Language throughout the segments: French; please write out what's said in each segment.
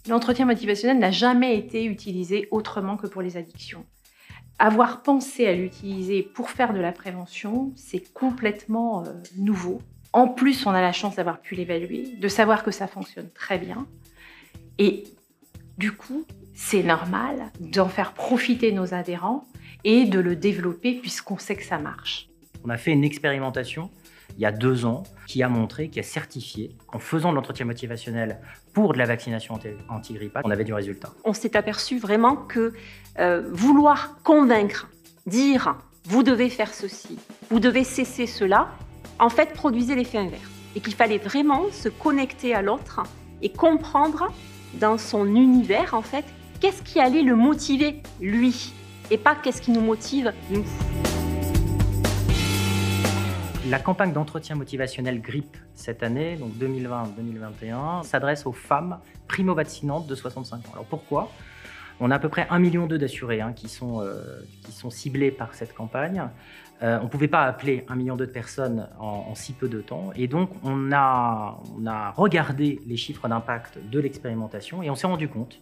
L'entretien motivationnel n'a jamais été utilisé autrement que pour les addictions. Avoir pensé à l'utiliser pour faire de la prévention, c'est complètement nouveau. En plus, on a la chance d'avoir pu l'évaluer, de savoir que ça fonctionne très bien. Et du coup, c'est normal d'en faire profiter nos adhérents et de le développer puisqu'on sait que ça marche. On a fait une expérimentation il y a 2 ans qui a montré, qui a certifié qu'en faisant de l'entretien motivationnel pour de la vaccination anti-grippe, on avait du résultat. On s'est aperçu vraiment que vouloir convaincre, dire « vous devez faire ceci, vous devez cesser cela », en fait produisait l'effet inverse. Et qu'il fallait vraiment se connecter à l'autre et comprendre dans son univers, en fait, qu'est-ce qui allait le motiver, lui, et pas qu'est-ce qui nous motive, nous. La campagne d'entretien motivationnel grippe cette année, donc 2020-2021, s'adresse aux femmes primo-vaccinantes de 65 ans. Alors pourquoi ? On a à peu près 1,2 million d'assurés qui sont ciblés par cette campagne. On ne pouvait pas appeler 1,2 million de personnes en si peu de temps. Et donc, on a regardé les chiffres d'impact de l'expérimentation et on s'est rendu compte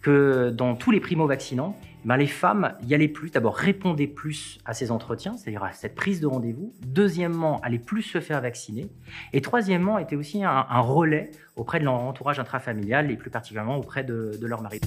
que dans tous les primo-vaccinants, les femmes y allaient plus. D'abord, répondaient plus à ces entretiens, c'est-à-dire à cette prise de rendez-vous. Deuxièmement, allaient plus se faire vacciner. Et troisièmement, étaient aussi un relais auprès de leur entourage intrafamilial et plus particulièrement auprès de leur mari.